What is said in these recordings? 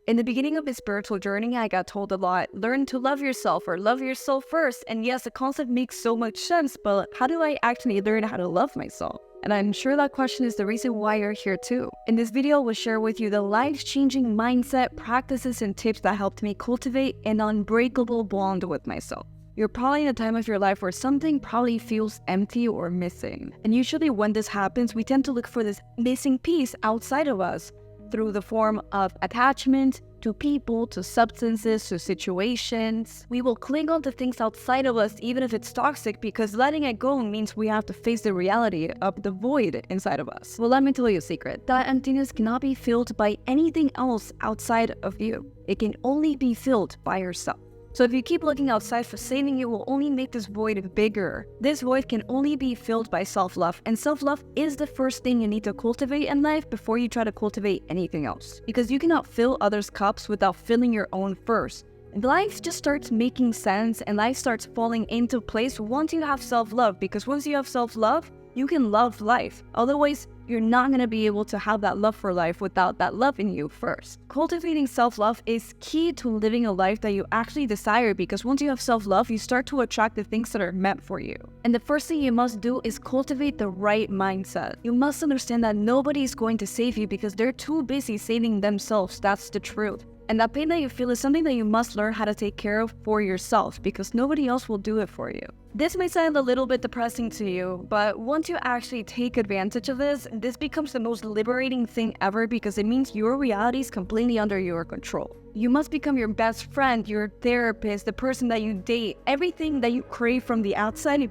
In the beginning of my spiritual journey, I got told a lot, learn to love yourself or love yourself first. And yes, the concept makes so much sense, but how do I actually learn how to love myself? And I'm sure that question is the reason why you're here too. In this video, we'll share with you the life-changing mindset, practices, and tips that helped me cultivate an unbreakable bond with myself. You're probably in a time of your life where something probably feels empty or missing. And usually when this happens, we tend to look for this missing piece outside of us through the form of attachment to people, to substances, to situations. We will cling on to things outside of us even if it's toxic, because letting it go means we have to face the reality of the void inside of us. Well, let me tell you a secret. That emptiness cannot be filled by anything else outside of you. It can only be filled by yourself. So if you keep looking outside for saving, you will only make this void bigger. This void can only be filled by self-love, and self-love is the first thing you need to cultivate in life before you try to cultivate anything else. Because you cannot fill others' cups without filling your own first. Life just starts making sense and life starts falling into place once you have self-love, because once you have self-love, you can love life. Otherwise, you're not going to be able to have that love for life without that love in you first. Cultivating self-love is key to living a life that you actually desire, because once you have self-love, you start to attract the things that are meant for you. And the first thing you must do is cultivate the right mindset. You must understand that nobody is going to save you because they're too busy saving themselves. That's the truth. And that pain that you feel is something that you must learn how to take care of for yourself, because nobody else will do it for you. This may sound a little bit depressing to you, but once you actually take advantage of this becomes the most liberating thing ever, because it means your reality is completely under your control. You must become your best friend, your therapist, the person that you date, everything that you crave from the outside,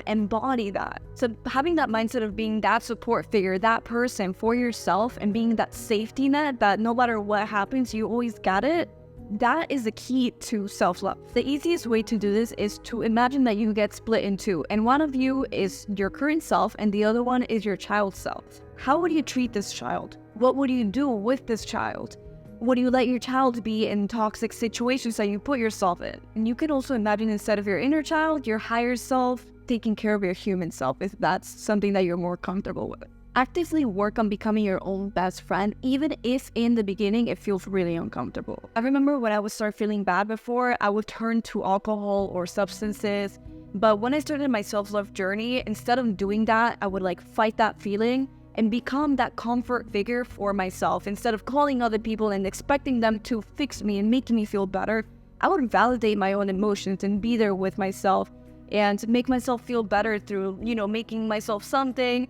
embody that. So having that mindset of being that support figure, that person for yourself, and being that safety net that no matter what happens, you always got it, that is the key to self-love. The easiest way to do this is to imagine that you get split in two, and one of you is your current self and the other one is your child self. How would you treat this child? What would you do with this child? Would you let your child be in toxic situations that you put yourself in? And you can also imagine, instead of your inner child, your higher self taking care of your human self, if that's something that you're more comfortable with. Actively work on becoming your own best friend, even if in the beginning it feels really uncomfortable. I remember when I would start feeling bad before, I would turn to alcohol or substances. But when I started my self-love journey, instead of doing that, I would fight that feeling and become that comfort figure for myself. Instead of calling other people and expecting them to fix me and make me feel better, I would validate my own emotions and be there with myself and make myself feel better through, making myself something.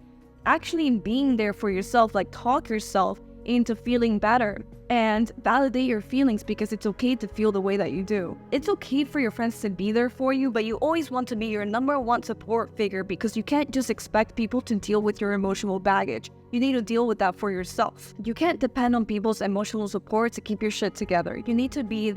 Actually being there for yourself, talk yourself into feeling better and validate your feelings, because it's okay to feel the way that you do. It's okay for your friends to be there for you, but you always want to be your number one support figure, because you can't just expect people to deal with your emotional baggage. You need to deal with that for yourself. You can't depend on people's emotional support to keep your shit together. You need to be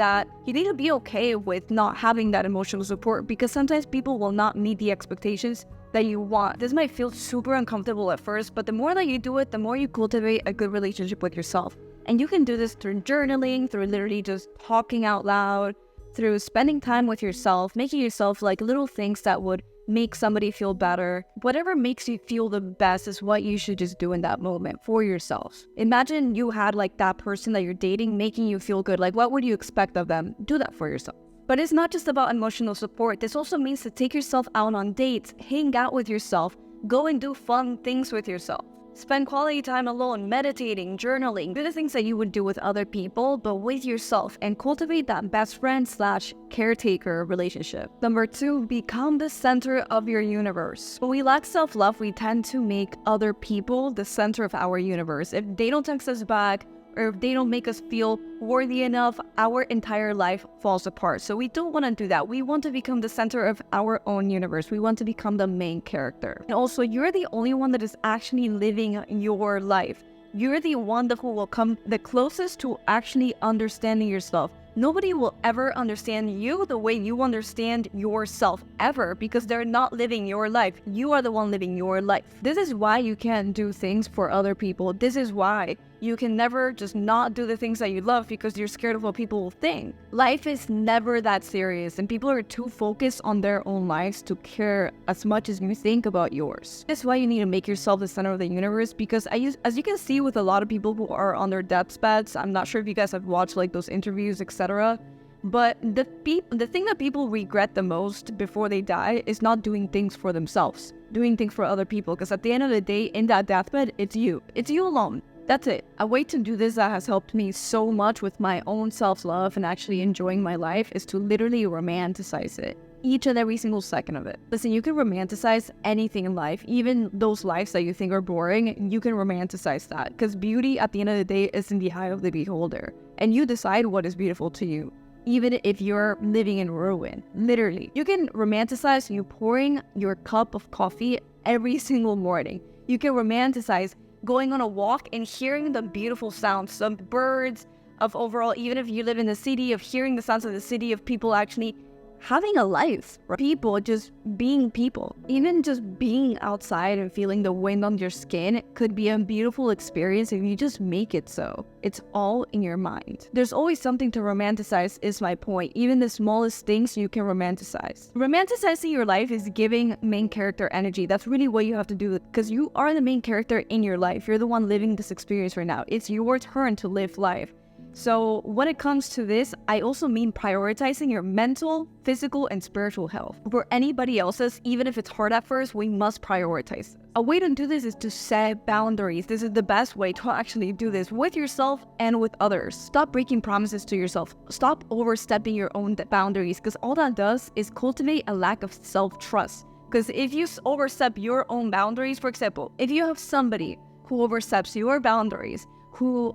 okay with not having that emotional support, because sometimes people will not meet the expectations that you want. This might feel super uncomfortable at first, but the more that you do it, the more you cultivate a good relationship with yourself. And you can do this through journaling, through literally just talking out loud, through spending time with yourself, making yourself little things that would make somebody feel better. Whatever makes you feel the best is what you should just do in that moment for yourself. Imagine you had that person that you're dating making you feel good. What would you expect of them? Do that for yourself. But it's not just about emotional support. This also means to take yourself out on dates, hang out with yourself, go and do fun things with yourself. Spend quality time alone, meditating, journaling. Do the things that you would do with other people, but with yourself, and cultivate that best friend / caretaker relationship. Number 2, become the center of your universe. When we lack self-love, we tend to make other people the center of our universe. If they don't text us back, or if they don't make us feel worthy enough, our entire life falls apart. So we don't want to do that. We want to become the center of our own universe. We want to become the main character. And also, you're the only one that is actually living your life. You're the one who will come the closest to actually understanding yourself. Nobody will ever understand you the way you understand yourself, ever, because they're not living your life. You are the one living your life. This is why you can't do things for other people. This is why You can never just not do the things that you love because you're scared of what people will think. Life is never that serious, and people are too focused on their own lives to care as much as you think about yours. That's why you need to make yourself the center of the universe, because as you can see with a lot of people who are on their deathbeds, I'm not sure if you guys have watched like those interviews, etc. But the thing that people regret the most before they die is not doing things for themselves, doing things for other people. Because at the end of the day, in that deathbed, it's you alone. That's it. A way to do this that has helped me so much with my own self-love and actually enjoying my life is to literally romanticize it. Each and every single second of it. Listen, you can romanticize anything in life, even those lives that you think are boring, you can romanticize that. Because beauty at the end of the day is in the eye of the beholder. And you decide what is beautiful to you. Even if you're living in ruin, literally. You can romanticize you pouring your cup of coffee every single morning. You can romanticize going on a walk and hearing the beautiful sounds of birds, of overall, even if you live in the city, of hearing the sounds of the city, of people actually having a life, people just being people. Even just being outside and feeling the wind on your skin could be a beautiful experience if you just make it so. It's all in your mind. There's always something to romanticize is my point. Even the smallest things you can romanticize. Romanticizing your life is giving main character energy. That's really what you have to do, because you are the main character in your life. You're the one living this experience right now. It's your turn to live life. So when it comes to this, I also mean prioritizing your mental, physical, and spiritual health. For anybody else's, even if it's hard at first, we must prioritize. A way to do this is to set boundaries. This is the best way to actually do this with yourself and with others. Stop breaking promises to yourself. Stop overstepping your own boundaries, because all that does is cultivate a lack of self-trust. Because if you overstep your own boundaries, for example, if you have somebody who oversteps your boundaries, who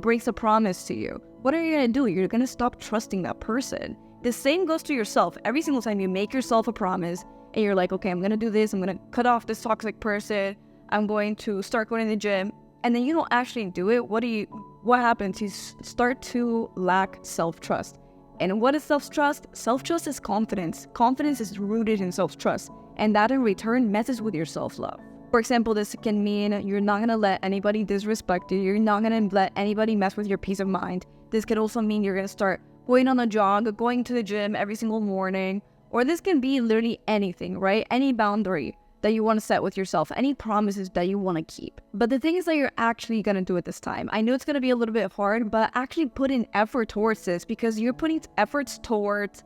breaks a promise to you, what are you going to do? You're going to stop trusting that person. The same goes to yourself. Every single time you make yourself a promise and you're like, okay, I'm going to do this, I'm going to cut off this toxic person, I'm going to start going to the gym, and then you don't actually do it, what happens? You start to lack self-trust. And what is self-trust? Self-trust is confidence. Confidence is rooted in self-trust, and that in return messes with your self-love. For example, this can mean you're not going to let anybody disrespect you. You're not going to let anybody mess with your peace of mind. This could also mean you're going to start going on a jog, going to the gym every single morning. Or this can be literally anything, right? Any boundary that you want to set with yourself, any promises that you want to keep. But the thing is that you're actually going to do it this time. I know it's going to be a little bit hard, but actually put in effort towards this, because you're putting efforts towards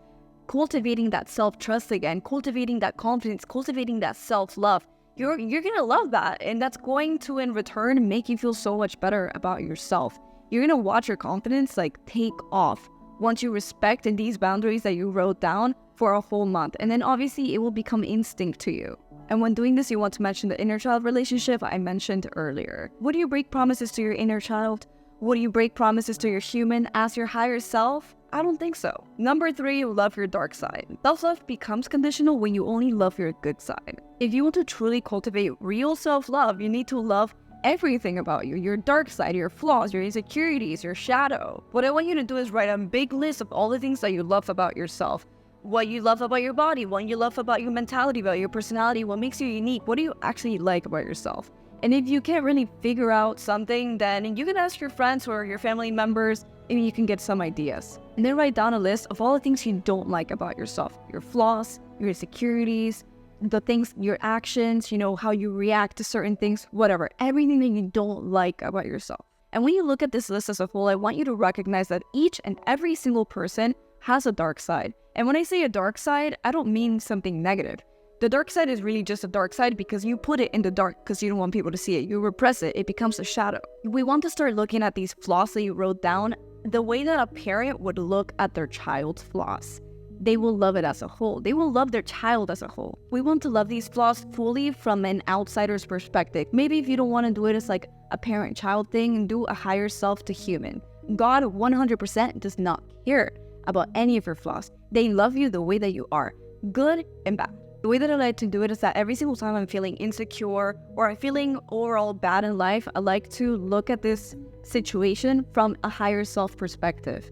cultivating that self-trust again, cultivating that confidence, cultivating that self-love. You're going to love that, and that's going to, in return, make you feel so much better about yourself. You're going to watch your confidence take off once you respect these boundaries that you wrote down for a whole month. And then obviously it will become instinct to you. And when doing this, you want to mention the inner child relationship I mentioned earlier. Would you break promises to your inner child? Would you break promises to your human as your higher self? I don't think so. Number 3, love your dark side. Self-love becomes conditional when you only love your good side. If you want to truly cultivate real self-love, you need to love everything about you. Your dark side, your flaws, your insecurities, your shadow. What I want you to do is write a big list of all the things that you love about yourself. What you love about your body, what you love about your mentality, about your personality, what makes you unique, what do you actually like about yourself? And if you can't really figure out something, then you can ask your friends or your family members, and you can get some ideas. And then write down a list of all the things you don't like about yourself. Your flaws, your insecurities, the things, your actions, how you react to certain things, whatever. Everything that you don't like about yourself. And when you look at this list as a whole, I want you to recognize that each and every single person has a dark side. And when I say a dark side, I don't mean something negative. The dark side is really just a dark side because you put it in the dark because you don't want people to see it. You repress it. It becomes a shadow. We want to start looking at these flaws that you wrote down the way that a parent would look at their child's flaws. They will love it as a whole. They will love their child as a whole. We want to love these flaws fully from an outsider's perspective. Maybe if you don't want to do it as a parent-child thing, and do a higher self to human. God 100% does not care about any of your flaws. They love you the way that you are, good and bad. The way that I like to do it is that every single time I'm feeling insecure or I'm feeling overall bad in life, I like to look at this situation from a higher self perspective.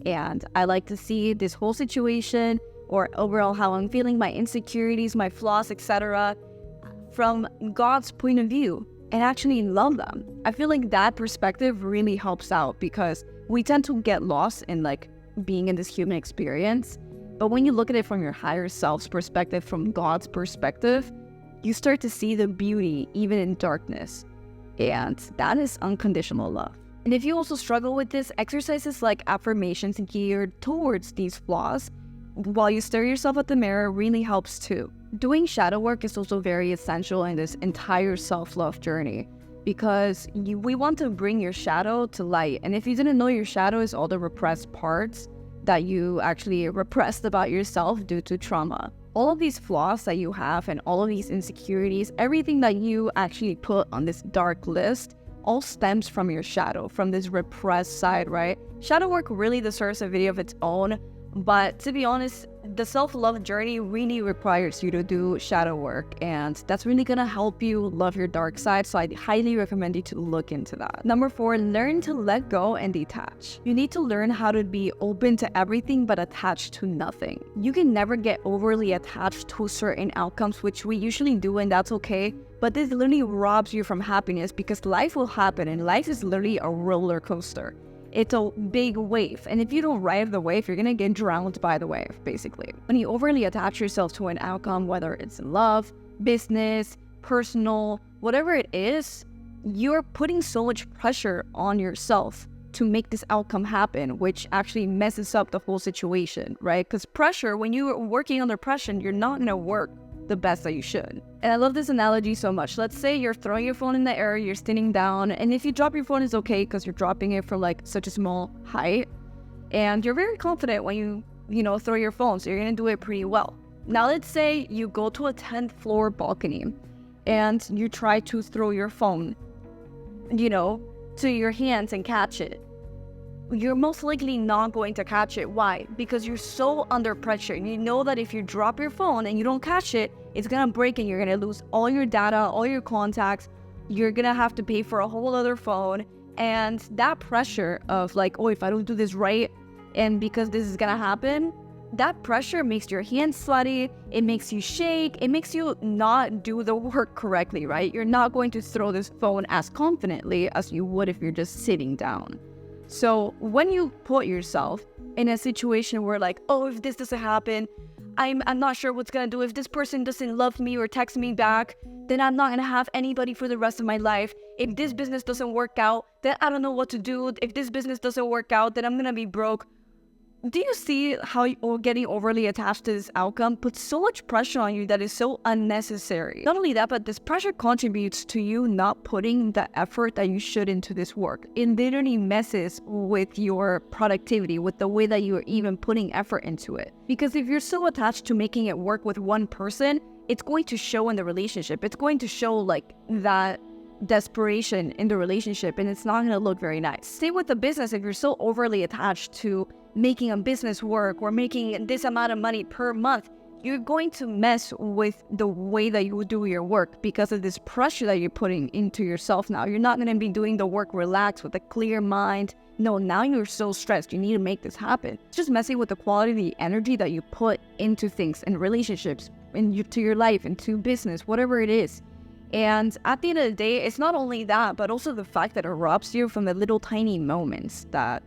And I like to see this whole situation or overall how I'm feeling, my insecurities, my flaws, etc. from God's point of view. and actually love them. I feel like that perspective really helps out because we tend to get lost in like being in this human experience. But when you look at it from your higher self's perspective, from God's perspective, you start to see the beauty even in darkness. And that is unconditional love. And if you also struggle with this, exercises like affirmations geared towards these flaws while you stare yourself at the mirror really helps too. Doing shadow work is also very essential in this entire self-love journey because we want to bring your shadow to light. And if you didn't know, your shadow is all the repressed parts that you actually repressed about yourself due to trauma. All of these flaws that you have and all of these insecurities, everything that you actually put on this dark list all stems from your shadow, from this repressed side, right? Shadow work really deserves a video of its own, but to be honest, the self-love journey really requires you to do shadow work, and that's really gonna help you love your dark side, so I'd highly recommend you to look into that. Number 4, learn to let go and detach. You need to learn how to be open to everything but attached to nothing. You can never get overly attached to certain outcomes, which we usually do, and that's okay, but this literally robs you from happiness because life will happen, and life is literally a roller coaster. It's a big wave, and if you don't ride the wave, you're gonna get drowned by the wave, basically. When you overly attach yourself to an outcome, whether it's in love, business, personal, whatever it is, you're putting so much pressure on yourself to make this outcome happen, which actually messes up the whole situation, right? Because pressure, when you're working under pressure, you're not gonna work the best that you should. And I love this analogy so much. Let's say you're throwing your phone in the air, you're standing down, and if you drop your phone, it's okay because you're dropping it from like such a small height, and you're very confident when you throw your phone, so you're gonna do it pretty well. Now let's say you go to a 10th floor balcony and you try to throw your phone, to your hands and catch it. You're most likely not going to catch it. Why? Because you're so under pressure. You know that if you drop your phone and you don't catch it, it's gonna break and you're gonna lose all your data, all your contacts. You're gonna have to pay for a whole other phone. And that pressure of like, oh, if I don't do this right, and because this is gonna happen, that pressure makes your hands sweaty, it makes you shake, it makes you not do the work correctly, right? You're not going to throw this phone as confidently as you would if you're just sitting down. So when you put yourself in a situation where like, oh, if this doesn't happen, I'm not sure what's gonna do. If this person doesn't love me or text me back, then I'm not gonna have anybody for the rest of my life. If this business doesn't work out, then I don't know what to do. If this business doesn't work out, then I'm gonna be broke. Do you see how getting overly attached to this outcome puts so much pressure on you that is so unnecessary? Not only that, but this pressure contributes to you not putting the effort that you should into this work. It literally messes with your productivity, with the way that you are even putting effort into it. Because if you're so attached to making it work with one person, it's going to show in the relationship. It's going to show like that desperation in the relationship, and it's not going to look very nice. Same with the business. If you're so overly attached to making a business work or making this amount of money per month, you're going to mess with the way that you do your work because of this pressure that you're putting into yourself now. You're not going to be doing the work relaxed with a clear mind. No, now you're so stressed. You need to make this happen. It's just messing with the quality, the energy that you put into things and relationships, into your life, into business, whatever it is. And at the end of the day, it's not only that, but also the fact that it robs you from the little tiny moments that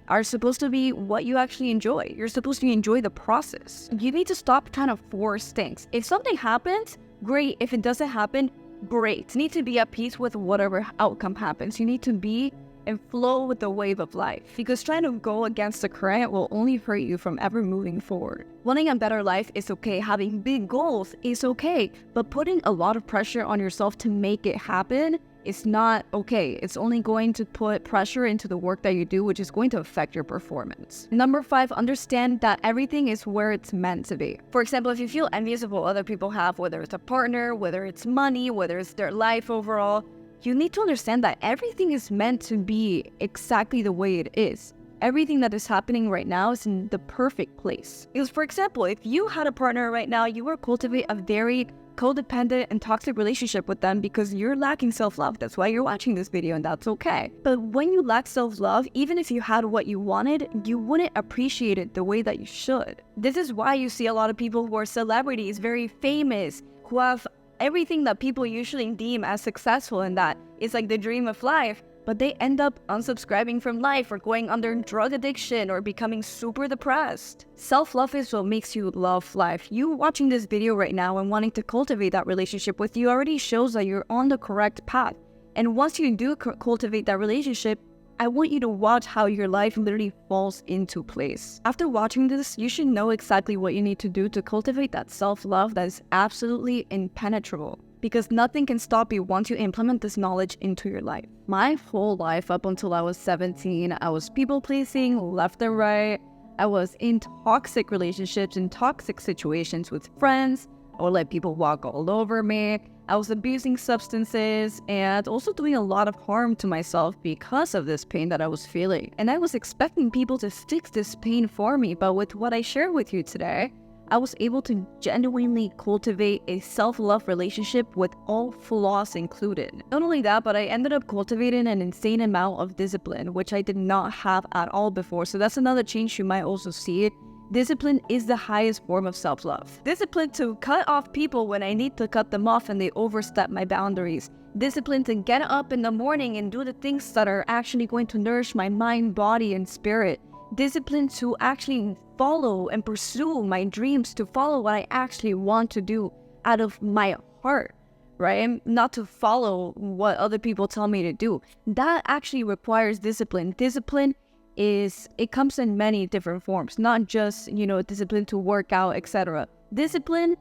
are supposed to be what you actually enjoy. You're supposed to enjoy the process. You need to stop trying to force things. If something happens, great. If it doesn't happen, great. You need to be at peace with whatever outcome happens. You need to be and flow with the wave of life, because trying to go against the current will only hurt you from ever moving forward. Wanting a better life is okay. Having big goals is okay, but putting a lot of pressure on yourself to make it happen is not okay. It's only going to put pressure into the work that you do, which is going to affect your performance. Number 5, understand that everything is where it's meant to be. For example, if you feel envious of what other people have, whether it's a partner, whether it's money, whether it's their life overall, you need to understand that everything is meant to be exactly the way it is. Everything that is happening right now is in the perfect place. Because, for example, if you had a partner right now, you would cultivate a very codependent and toxic relationship with them because you're lacking self-love. That's why you're watching this video, and that's okay. But when you lack self-love, even if you had what you wanted, you wouldn't appreciate it the way that you should. This is why you see a lot of people who are celebrities, very famous, who have everything that people usually deem as successful and that is like the dream of life, but they end up unsubscribing from life or going under drug addiction or becoming super depressed. Self-love is what makes you love life. You watching this video right now and wanting to cultivate that relationship with you already shows that you're on the correct path. And once you do cultivate that relationship, I want you to watch how your life literally falls into place. After watching this, you should know exactly what you need to do to cultivate that self-love that is absolutely impenetrable. Because nothing can stop you once you implement this knowledge into your life. My whole life up until I was 17, I was people-pleasing left and right. I was in toxic relationships, in toxic situations with friends. I would let people walk all over me. I was abusing substances and also doing a lot of harm to myself because of this pain that I was feeling. And I was expecting people to fix this pain for me, but with what I share with you today, I was able to genuinely cultivate a self-love relationship with all flaws included. Not only that, but I ended up cultivating an insane amount of discipline, which I did not have at all before. So that's another change you might also see. Discipline is the highest form of self-love. Discipline to cut off people when I need to cut them off and they overstep my boundaries. Discipline to get up in the morning and do the things that are actually going to nourish my mind, body, and spirit. Discipline to actually follow and pursue my dreams, to follow what I actually want to do out of my heart, right? Not to follow what other people tell me to do. That actually requires discipline. Discipline it comes in many different forms, not just, discipline to work out, etc. Discipline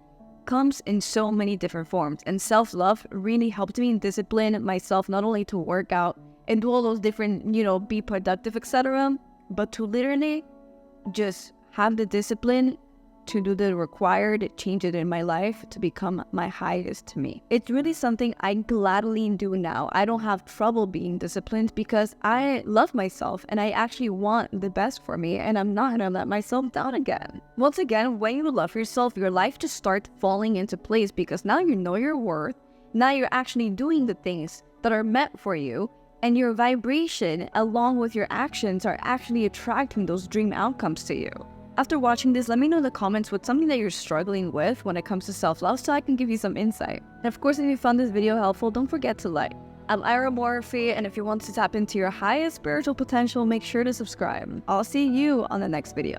comes in so many different forms, and self-love really helped me discipline myself not only to work out and do all those different, be productive, etc., but to literally just have the discipline to do the required changes in my life to become my highest to me. It's really something I gladly do now. I don't have trouble being disciplined because I love myself and I actually want the best for me, and I'm not gonna let myself down again. Once again, when you love yourself, your life just starts falling into place because now you know your worth. Now you're actually doing the things that are meant for you, and your vibration along with your actions are actually attracting those dream outcomes to you. After watching this, let me know in the comments what's something that you're struggling with when it comes to self-love so I can give you some insight. And of course, if you found this video helpful, don't forget to like. I'm Ira Morphy, and if you want to tap into your highest spiritual potential, make sure to subscribe. I'll see you on the next video.